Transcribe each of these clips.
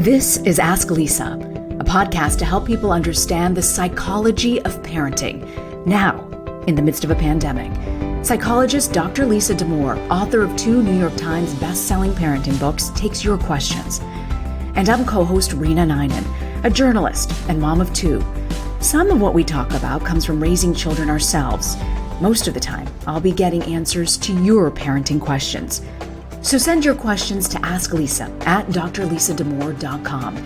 This is Ask Lisa, a podcast to help people understand the psychology of parenting now, in the midst of a pandemic. Psychologist Dr. Lisa Damour, author of 2 New York Times best-selling parenting books, takes your questions. And I'm co-host Reena a journalist and mom of 2. Some of what we talk about comes from raising children ourselves. Most of the time, I'll be getting answers to your parenting questions. So send your questions to Ask Lisa at drlisadamour.com.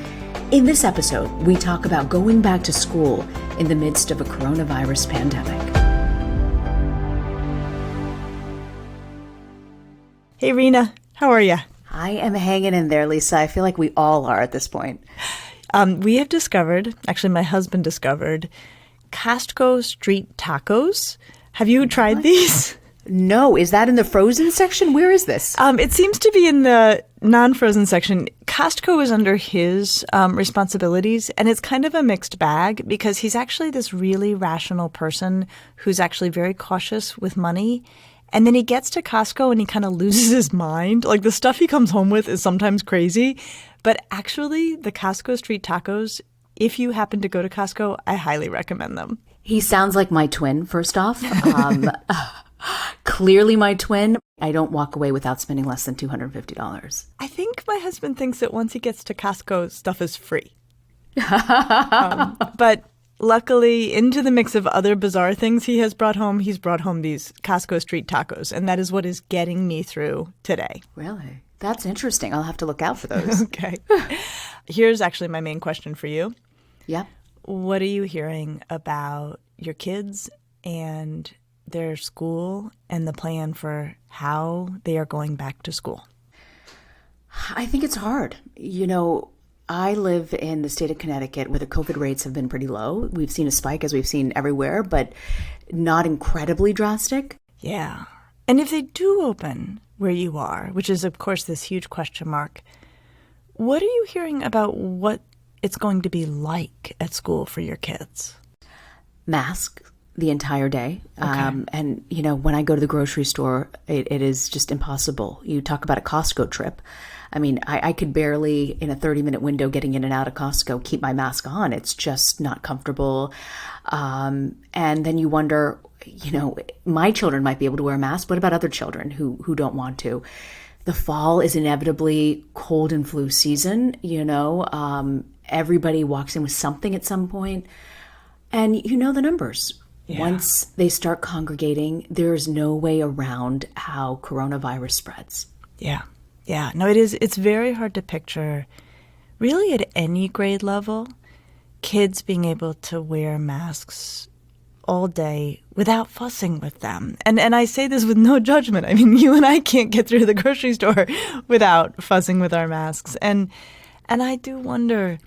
In this episode, we talk about going back to school in the midst of a coronavirus pandemic. Hey, Reena. How are you? I am hanging in there, Lisa. I feel like we all are at this point. We have discovered, actually my husband discovered, Costco street tacos. Have you tried these? No. Is that in the frozen section? Where is this? It seems to be in the non-frozen section. Costco is under his responsibilities, and it's kind of a mixed bag because he's actually this really rational person who's actually very cautious with money. And then he gets to Costco and he kind of loses his mind. Like the stuff he comes home with is sometimes crazy. But actually, the Costco street tacos, if you happen to go to Costco, I highly recommend them. He sounds like my twin, first off. Clearly my twin. I don't walk away without spending less than $250. I think my husband thinks that once he gets to Costco, stuff is free. But luckily, into the mix of other bizarre things he has brought home, he's brought home these Costco street tacos. And that is what is getting me through today. Really? That's interesting. I'll have to look out for those. Okay. Here's actually my main question for you. Yeah. What are you hearing about your kids and their school and the plan for how they are going back to school? I think it's hard. You know, I live in the state of Connecticut where the COVID rates have been pretty low. We've seen a spike as we've seen everywhere, but not incredibly drastic. Yeah. And if they do open where you are, which is, of course, this huge question mark, what are you hearing about what it's going to be like at school for your kids? Mask the entire day. Okay. And, you know, when I go to the grocery store, it is just impossible. You talk about a Costco trip. I mean, I could barely, in a 30-minute window getting in and out of Costco, keep my mask on. It's just not comfortable. And then you wonder, you know, my children might be able to wear a mask. What about other children who don't want to? The fall is inevitably cold and flu season, you know. Everybody walks in with something at some point. And you know the numbers. Yeah. Once they start congregating, there's no way around how coronavirus spreads. Yeah. Yeah. No, it is. It's very hard to picture, really at any grade level, kids being able to wear masks all day without fussing with them. And I say this with no judgment. I mean, you and I can't get through the grocery store without fussing with our masks. And I do wonder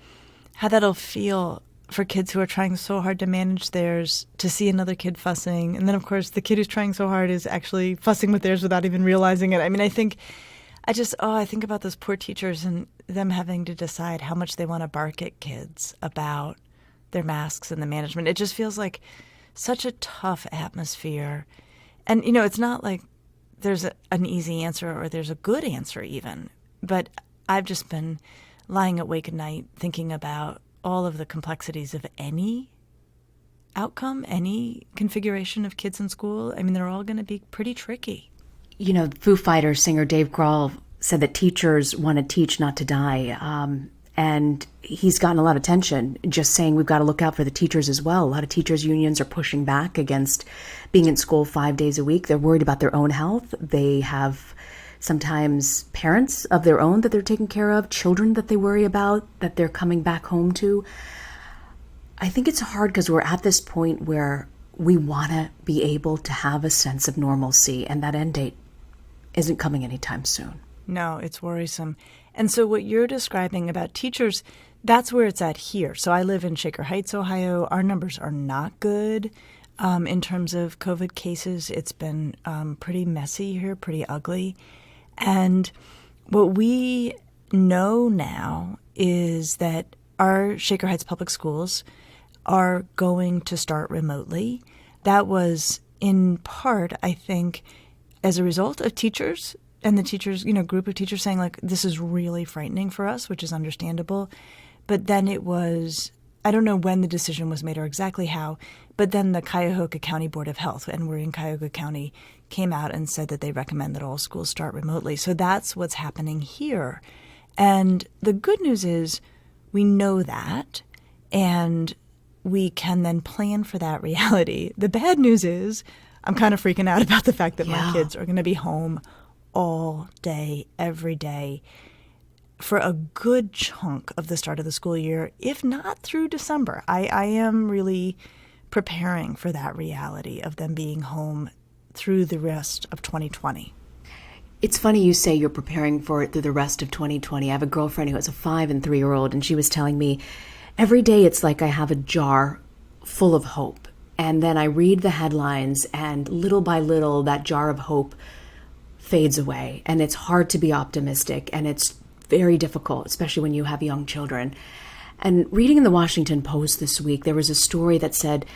how that'll feel for kids who are trying so hard to manage theirs, to see another kid fussing. And then, of course, the kid who's trying so hard is actually fussing with theirs without even realizing it. I mean, I think about those poor teachers and them having to decide how much they want to bark at kids about their masks and the management. It just feels like such a tough atmosphere. And, you know, it's not like there's an easy answer or there's a good answer even. But I've just been lying awake at night thinking about all of the complexities of any outcome, any configuration of kids in school. I mean, they're all going to be pretty tricky. You know, Foo Fighters singer Dave Grohl said that teachers want to teach, not to die. And he's gotten a lot of attention just saying we've got to look out for the teachers as well. A lot of teachers' unions are pushing back against being in school 5 days a week. They're worried about their own health. They have sometimes parents of their own that they're taking care of, children that they worry about, that they're coming back home to. I think it's hard because we're at this point where we want to be able to have a sense of normalcy, and that end date isn't coming anytime soon. No, it's worrisome. And so what you're describing about teachers, that's where it's at here. So I live in Shaker Heights, Ohio. Our numbers are not good in terms of COVID cases. It's been pretty messy here, pretty ugly. And what we know now is that our Shaker Heights public schools are going to start remotely. That was in part, I think, as a result of teachers and the teachers, group of teachers saying, like, this is really frightening for us, which is understandable. But then it was, I don't know when the decision was made or exactly how, but then the Cuyahoga County Board of Health, and we're in Cuyahoga County, came out and said that they recommend that all schools start remotely. So that's what's happening here. And the good news is we know that, and we can then plan for that reality. The bad news is I'm kind of freaking out about the fact that my kids are going to be home all day, every day, for a good chunk of the start of the school year, if not through December. I am really preparing for that reality of them being home through the rest of 2020. It's funny you say you're preparing for it through the rest of 2020. I have a girlfriend who has a 5 and 3-year-old, and she was telling me every day it's like I have a jar full of hope. And then I read the headlines, and little by little, that jar of hope fades away. And it's hard to be optimistic, and it's very difficult, especially when you have young children. And reading in the Washington Post this week, there was a story that said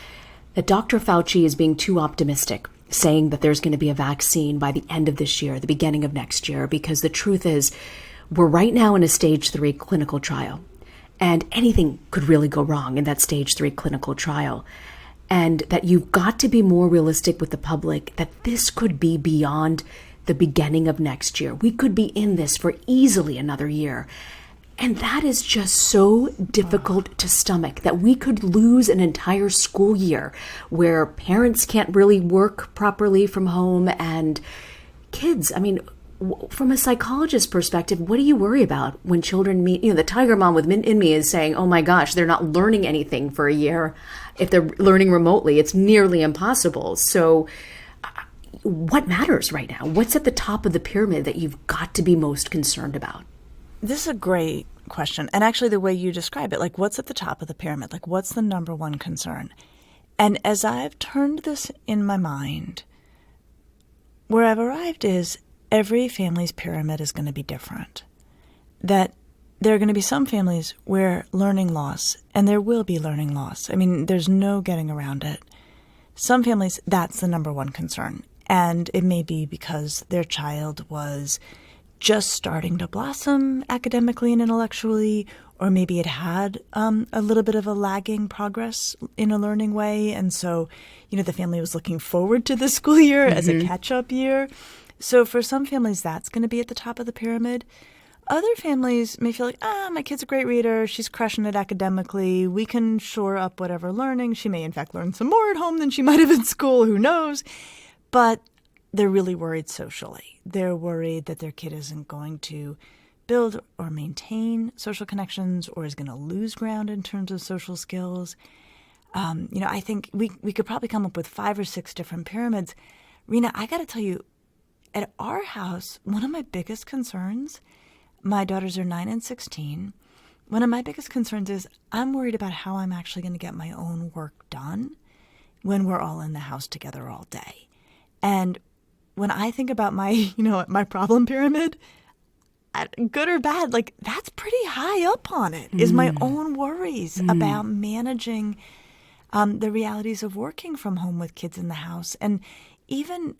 that Dr. Fauci is being too optimistic, saying that there's going to be a vaccine by the end of this year, the beginning of next year, because the truth is we're right now in a stage 3 clinical trial, and anything could really go wrong in that stage 3 clinical trial. And that you've got to be more realistic with the public, that this could be beyond the beginning of next year. We could be in this for easily another year. And that is just so difficult to stomach, that we could lose an entire school year where parents can't really work properly from home, and kids, I mean, from a psychologist perspective, what do you worry about when children meet? The tiger mom in me is saying, oh my gosh, they're not learning anything for a year. If they're learning remotely, it's nearly impossible. So what matters right now? What's at the top of the pyramid that you've got to be most concerned about? This is a great question. And actually the way you describe it, like, what's at the top of the pyramid? Like, what's the number one concern? And as I've turned this in my mind, where I've arrived is every family's pyramid is going to be different. That there are going to be some families where learning loss, and there will be learning loss. I mean, there's no getting around it. Some families, that's the number one concern. And it may be because their child was just starting to blossom academically and intellectually, or maybe it had a little bit of a lagging progress in a learning way. And so, the family was looking forward to the school year as a catch-up year. So for some families, that's going to be at the top of the pyramid. Other families may feel like, my kid's a great reader. She's crushing it academically. We can shore up whatever learning. She may, in fact, learn some more at home than she might have in school. Who knows? But they're really worried socially. They're worried that their kid isn't going to build or maintain social connections, or is going to lose ground in terms of social skills. I think we could probably come up with 5 or 6 different pyramids. Reena, I got to tell you, at our house, one of my biggest concerns, my daughters are 9 and 16. One of my biggest concerns is I'm worried about how I'm actually going to get my own work done when we're all in the house together all day. And when I think about my, my problem pyramid, good or bad, like, that's pretty high up on it, is my own worries about managing the realities of working from home with kids in the house. And even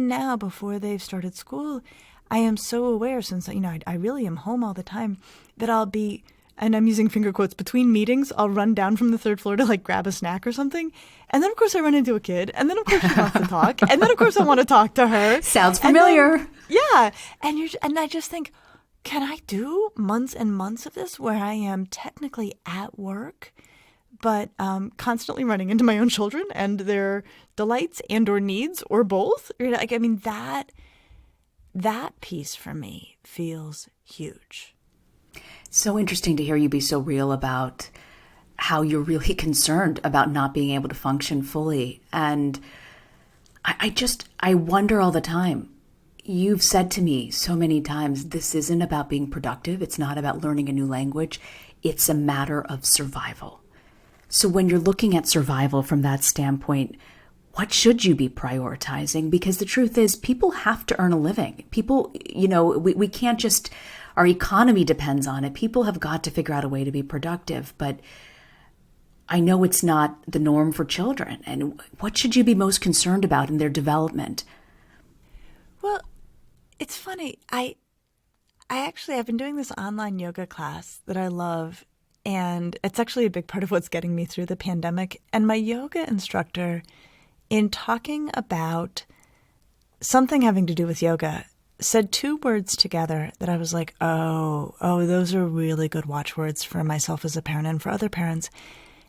now, before they've started school, I am so aware, since, I really am home all the time, that I'll be, and I'm using finger quotes, between meetings, I'll run down from the 3rd floor to, like, grab a snack or something. And then, of course, I run into a kid. And then, of course, she wants to talk. And then, of course, I want to talk to her. Sounds familiar. Yeah. And I just think, can I do months and months of this where I am technically at work, but constantly running into my own children and their delights and or needs, or both? Like, I mean, that piece for me feels huge. So interesting to hear you be so real about how you're really concerned about not being able to function fully. And I wonder all the time. You've said to me so many times, this isn't about being productive. It's not about learning a new language. It's a matter of survival. So when you're looking at survival from that standpoint, what should you be prioritizing? Because the truth is, people have to earn a living. People, we can't just, our economy depends on it. People have got to figure out a way to be productive. But I know it's not the norm for children. And what should you be most concerned about in their development? Well, it's funny. I've been doing this online yoga class that I love, and it's actually a big part of what's getting me through the pandemic. And my yoga instructor, in talking about something having to do with yoga, said two words together that I was like, oh, those are really good watchwords for myself as a parent and for other parents.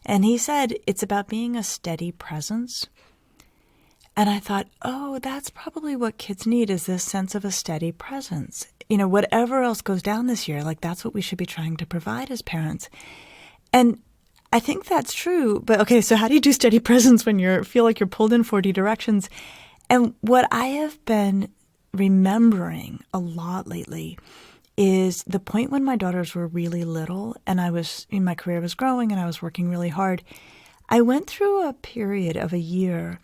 And he said, it's about being a steady presence. And I thought, oh, that's probably what kids need, is this sense of a steady presence. You know, whatever else goes down this year, like that's what we should be trying to provide as parents. And I think that's true. But okay, so how do you do steady presence when you feel like you're pulled in 40 directions? And what I have been remembering a lot lately is the point when my daughters were really little and my career was growing and I was working really hard. I went through a period of a year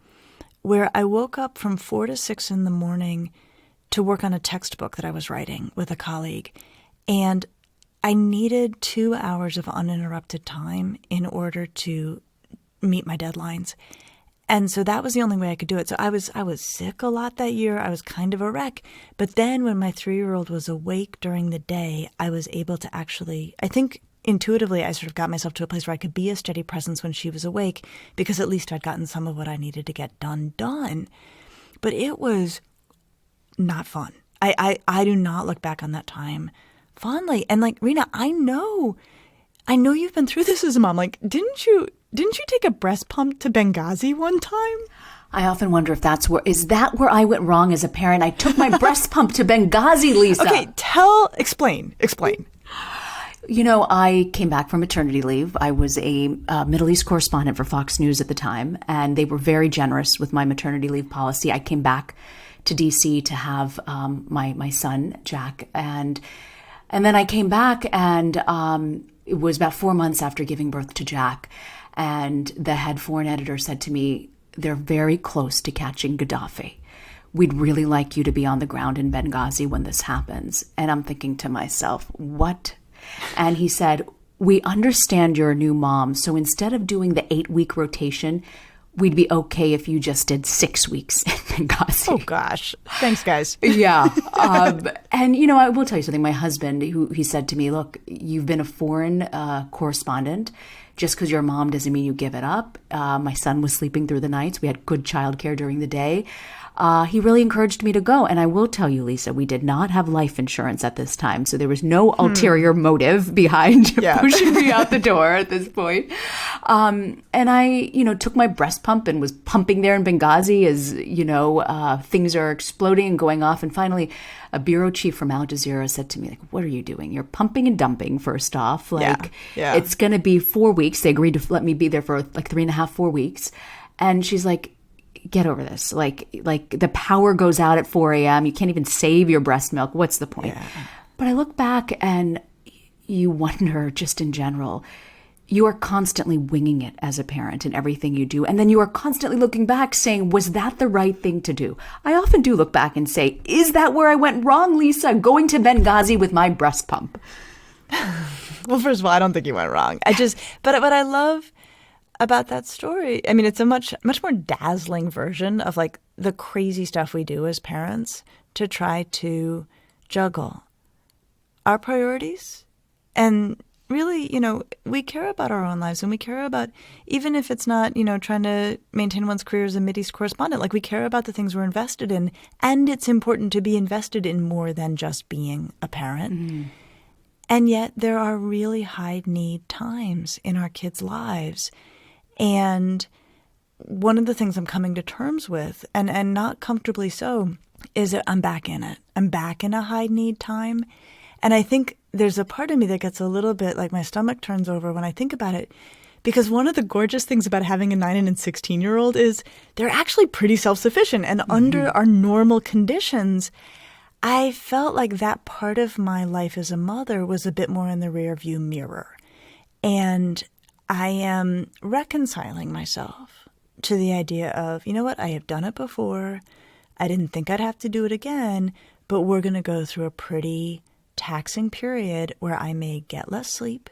where I woke up from 4 to 6 in the morning to work on a textbook that I was writing with a colleague. And I needed 2 hours of uninterrupted time in order to meet my deadlines. And so that was the only way I could do it. So I was sick a lot that year. I was kind of a wreck. But then when my 3-year-old was awake during the day, I was able to actually, I think intuitively, I sort of got myself to a place where I could be a steady presence when she was awake, because at least I'd gotten some of what I needed to get done. But it was not fun. I do not look back on that time fondly. And like, Reena, I know you've been through this as a mom. Like, didn't you take a breast pump to Benghazi one time? I often wonder if is that where I went wrong as a parent? I took my breast pump to Benghazi, Lisa. Okay, explain. You know, I came back from maternity leave. I was a Middle East correspondent for Fox News at the time, and they were very generous with my maternity leave policy. I came back to D.C. to have my son, Jack, and then I came back, and it was about 4 months after giving birth to Jack, and the head foreign editor said to me, they're very close to catching Gaddafi. We'd really like you to be on the ground in Benghazi when this happens. And I'm thinking to myself, what? And he said, we understand you're a new mom, so instead of doing the 8-week rotation, we'd be okay if you just did 6 weeks in Benghazi. Oh, gosh. Thanks, guys. Yeah. And, you know, I will tell you something. My husband, he said to me, look, you've been a foreign correspondent. Just because you're a mom doesn't mean you give it up. My son was sleeping through the nights. We had good childcare during the day. He really encouraged me to go. And I will tell you, Lisa, we did not have life insurance at this time. So there was no ulterior motive behind pushing me out the door at this point. And I, took my breast pump and was pumping there in Benghazi as, things are exploding and going off. And finally, a bureau chief from Al Jazeera said to me, like, what are you doing? You're pumping and dumping, first off. It's going to be 4 weeks. They agreed to let me be there for like 3.5, 4 weeks. And she's like, get over this. Like the power goes out at 4 a.m. You can't even save your breast milk. What's the point? Yeah. But I look back and you wonder, just in general, you are constantly winging it as a parent in everything you do. And then you are constantly looking back saying, was that the right thing to do? I often do look back and say, is that where I went wrong, Lisa? Going to Benghazi with my breast pump. Well, first of all, I don't think you went wrong. But what I love about that story, I mean, it's a much more dazzling version of like the crazy stuff we do as parents to try to juggle our priorities. And really, we care about our own lives, and we care about, even if it's not, trying to maintain one's career as a Mideast correspondent, like we care about the things we're invested in. And it's important to be invested in more than just being a parent. Mm-hmm. And yet there are really high need times in our kids' lives. And one of the things I'm coming to terms with, and not comfortably so, is that I'm back in it. I'm back in a high need time. And I think there's a part of me that gets a little bit like my stomach turns over when I think about it. Because one of the gorgeous things about having a 9 and 16-year-old is they're actually pretty self-sufficient. And under our normal conditions, I felt like that part of my life as a mother was a bit more in the rearview mirror. And I am reconciling myself to the idea of, you know what, I have done it before. I didn't think I'd have to do it again, but we're going to go through a pretty taxing period where I may get less sleep.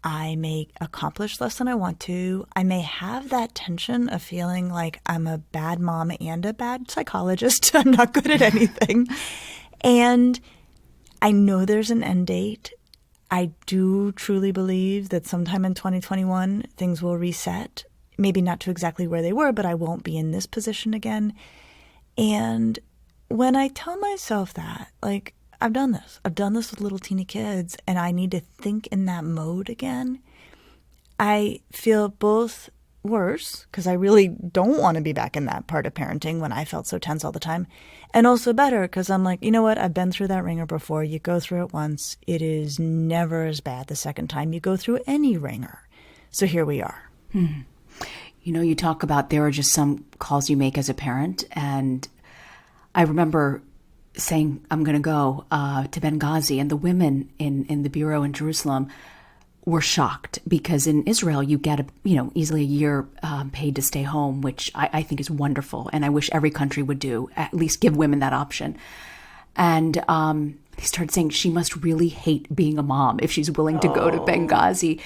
I may accomplish less than I want to. I may have that tension of feeling like I'm a bad mom and a bad psychologist. I'm not good at anything. And I know there's an end date. I do truly believe that sometime in 2021, things will reset. Maybe not to exactly where they were, but I won't be in this position again. And when I tell myself that, like, I've done this with little teeny kids, and I need to think in that mode again, I feel both worse, because I really don't want to be back in that part of parenting when I felt so tense all the time, and also better because I'm like, you know what, I've been through that ringer before. You go through it once, it is never as bad the second time you go through any ringer. So here we are. You know, you talk about there are just some calls you make as a parent, and I remember saying, I'm going to go to Benghazi, and the women in the bureau in Jerusalem were shocked because in Israel you get easily a year paid to stay home, which I think is wonderful, and I wish every country would do, at least give women that option. And they started saying she must really hate being a mom if she's willing to go to Benghazi.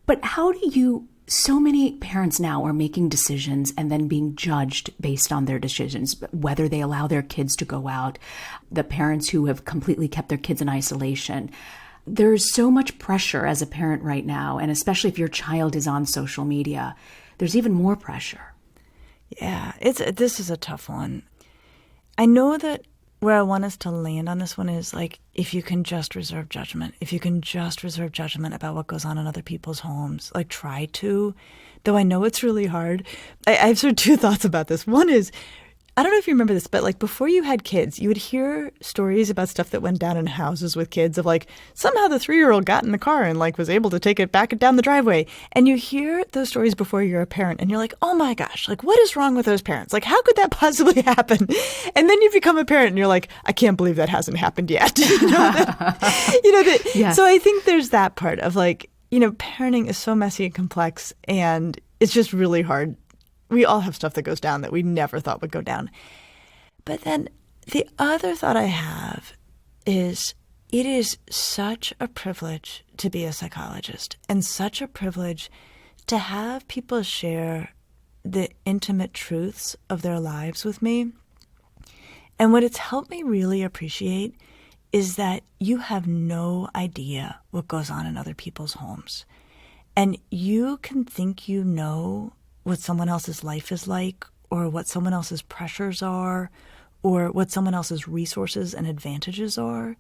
But how do you? So many parents now are making decisions and then being judged based on their decisions, whether they allow their kids to go out, the parents who have completely kept their kids in isolation. There's so much pressure as a parent right now, and especially if your child is on social media, there's even more pressure. Yeah, this is a tough one. I know that where I want us to land on this one is like, if you can just reserve judgment, about what goes on in other people's homes, like try to, though I know it's really hard. I have sort of two thoughts about this. One is, I don't know if you remember this, but like before you had kids, you would hear stories about stuff that went down in houses with kids of like, somehow the 3-year-old got in the car and like was able to take it back down the driveway. And you hear those stories before you're a parent and you're like, oh my gosh, like what is wrong with those parents? Like how could that possibly happen? And then you become a parent and you're like, I can't believe that hasn't happened yet. Yes. So I think there's that part of like, parenting is so messy and complex, and it's just really hard. We all have stuff that goes down that we never thought would go down. But then the other thought I have is it is such a privilege to be a psychologist, and such a privilege to have people share the intimate truths of their lives with me. And what it's helped me really appreciate is that you have no idea what goes on in other people's homes. And you can think you know what someone else's life is like, or what someone else's pressures are, or what someone else's resources and advantages are.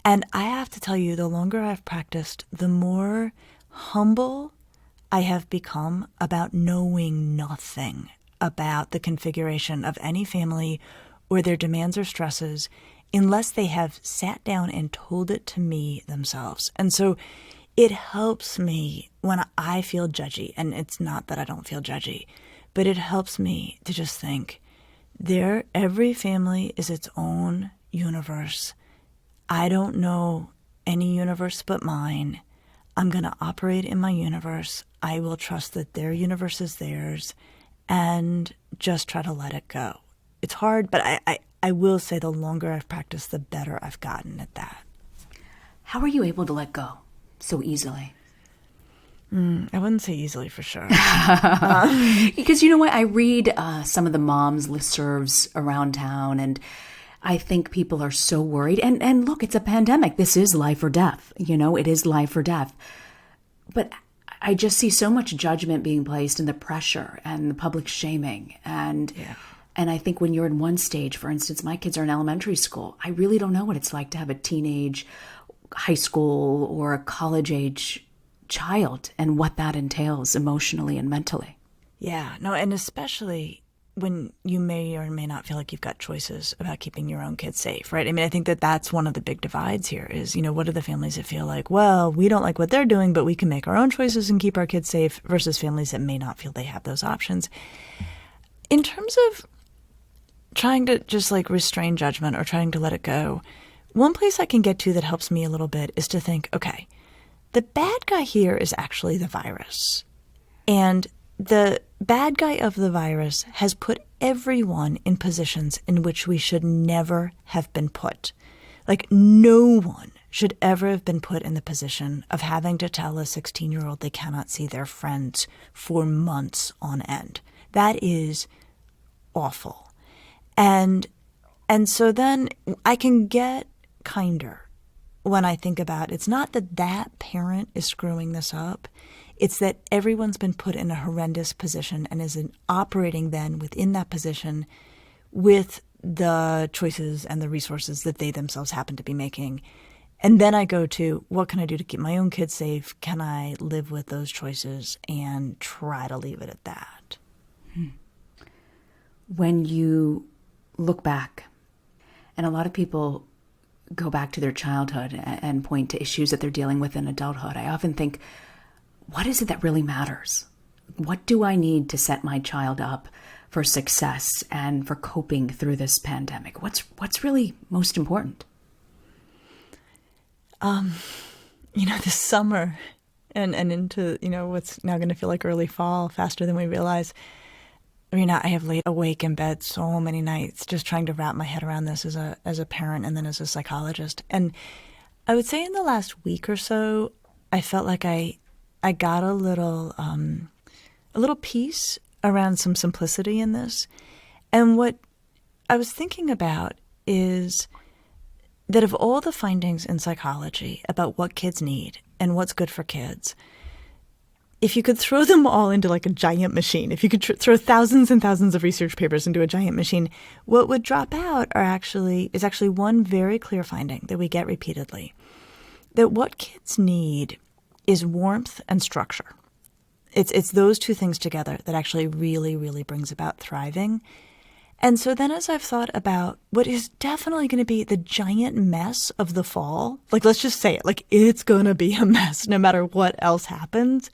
And I have to tell you, the longer I've practiced, the more humble I have become about knowing nothing about the configuration of any family or their demands or stresses unless they have sat down and told it to me themselves. And so it helps me when I feel judgy, and it's not that I don't feel judgy, but it helps me to just think, every family is its own universe. I don't know any universe but mine. I'm going to operate in my universe. I will trust that their universe is theirs and just try to let it go. It's hard, but I will say the longer I've practiced, the better I've gotten at that. How are you able to let go so easily? I wouldn't say easily for sure. Because you know what? I read some of the moms listservs around town, and I think people are so worried. And look, it's a pandemic. This is life or death. It is life or death. But I just see so much judgment being placed, and the pressure and the public shaming. And I think when you're in one stage, for instance, my kids are in elementary school. I really don't know what it's like to have a teenage, high school, or a college age child and what that entails emotionally and mentally. Yeah, no, and especially when you may or may not feel like you've got choices about keeping your own kids safe, right? I mean, I think that that's one of the big divides here is, what are the families that feel like, well, we don't like what they're doing, but we can make our own choices and keep our kids safe, versus families that may not feel they have those options. In terms of trying to just like restrain judgment or trying to let it go, one place I can get to that helps me a little bit is to think, okay, the bad guy here is actually the virus. And the bad guy of the virus has put everyone in positions in which we should never have been put. Like no one should ever have been put in the position of having to tell a 16-year-old they cannot see their friends for months on end. That is awful. And And so then I can get kinder when I think about it's not that that parent is screwing this up. It's that everyone's been put in a horrendous position and is operating then within that position with the choices and the resources that they themselves happen to be making. And then I go to, what can I do to keep my own kids safe? Can I live with those choices and try to leave it at that? When you look back, and a lot of people go back to their childhood and point to issues that they're dealing with in adulthood, I often think, what is it that really matters? What do I need to set my child up for success and for coping through this pandemic? What's really most important? This summer and into, what's now going to feel like early fall faster than we realize. Reena, I have laid awake in bed so many nights just trying to wrap my head around this as a parent and then as a psychologist. And I would say in the last week or so, I felt like I got a little peace around some simplicity in this. And what I was thinking about is that of all the findings in psychology about what kids need and what's good for kids, if you could throw them all into like a giant machine, if you could throw thousands and thousands of research papers into a giant machine, what would drop out is actually one very clear finding that we get repeatedly, that what kids need is warmth and structure. It's those two things together that actually really, really brings about thriving. And so then as I've thought about what is definitely going to be the giant mess of the fall, like let's just say it, like it's going to be a mess no matter what else happens.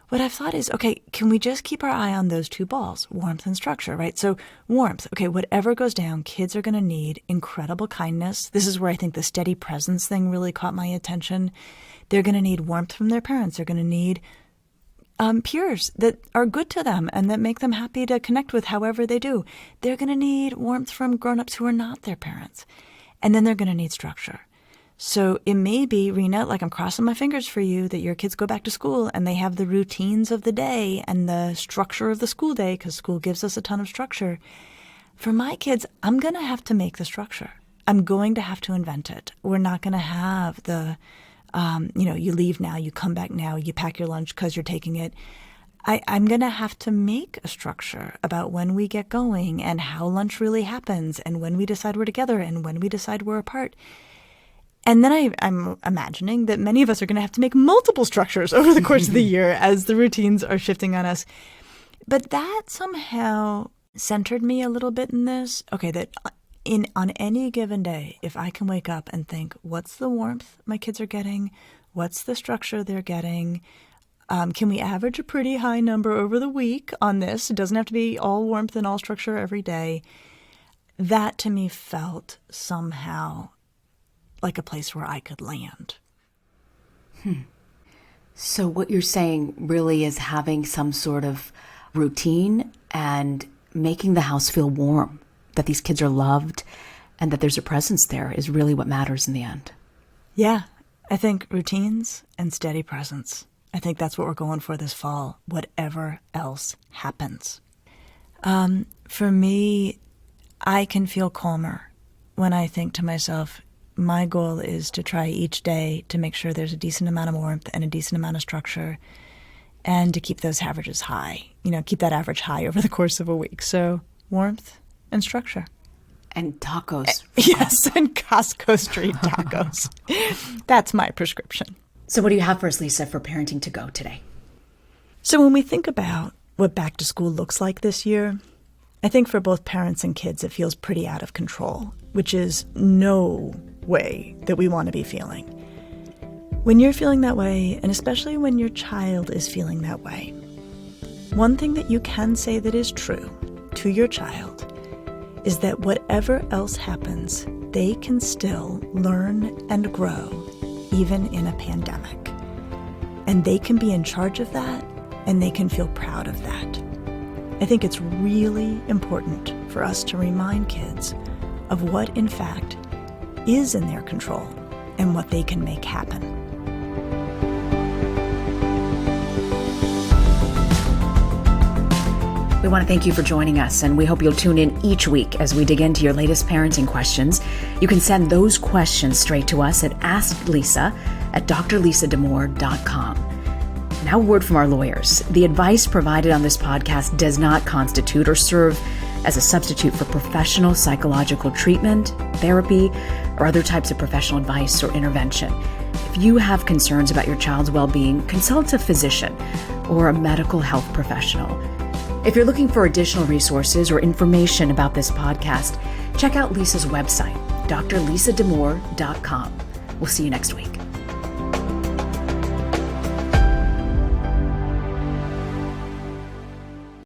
What I've thought is, okay, can we just keep our eye on those two balls, warmth and structure, right? So warmth, okay, whatever goes down, kids are going to need incredible kindness. This is where I think the steady presence thing really caught my attention. They're going to need warmth from their parents. They're going to need peers that are good to them and that make them happy to connect with however they do. They're going to need warmth from grown-ups who are not their parents. And then they're going to need structure. So it may be, Reena, like I'm crossing my fingers for you, that your kids go back to school and they have the routines of the day and the structure of the school day, because school gives us a ton of structure. For my kids, I'm going to have to make the structure. I'm going to have to invent it. We're not going to have the, you leave now, you come back now, you pack your lunch because you're taking it. I'm going to have to make a structure about when we get going and how lunch really happens and when we decide we're together and when we decide we're apart. And then I'm imagining that many of us are going to have to make multiple structures over the course of the year as the routines are shifting on us. But that somehow centered me a little bit in this. Okay, that on any given day, if I can wake up and think, what's the warmth my kids are getting? What's the structure they're getting? Can we average a pretty high number over the week on this? It doesn't have to be all warmth and all structure every day. That to me felt somehow like a place where I could land. So what you're saying really is having some sort of routine and making the house feel warm, that these kids are loved and that there's a presence there is really what matters in the end. Yeah, I think routines and steady presence. I think that's what we're going for this fall, whatever else happens. For me, I can feel calmer when I think to myself, my goal is to try each day to make sure there's a decent amount of warmth and a decent amount of structure and to keep those averages high, keep that average high over the course of a week. So warmth and structure. And tacos. Yes, and Costco street tacos. That's my prescription. So what do you have for us, Lisa, for Parenting to Go today? So when we think about what back to school looks like this year, I think for both parents and kids, it feels pretty out of control, which is no way that we want to be feeling. When you're feeling that way, and especially when your child is feeling that way, one thing that you can say that is true to your child is that whatever else happens, they can still learn and grow, even in a pandemic. And they can be in charge of that, and they can feel proud of that. I think it's really important for us to remind kids of what, in fact, is in their control and what they can make happen. We want to thank you for joining us, and we hope you'll tune in each week as we dig into your latest parenting questions. You can send those questions straight to us at asklisa@drlisadamore.com. Now, a word from our lawyers. The advice provided on this podcast does not constitute or serve as a substitute for professional psychological treatment, therapy, or other types of professional advice or intervention. If you have concerns about your child's well-being, consult a physician or a medical health professional. If you're looking for additional resources or information about this podcast, check out Lisa's website, drlisadamore.com. We'll see you next week.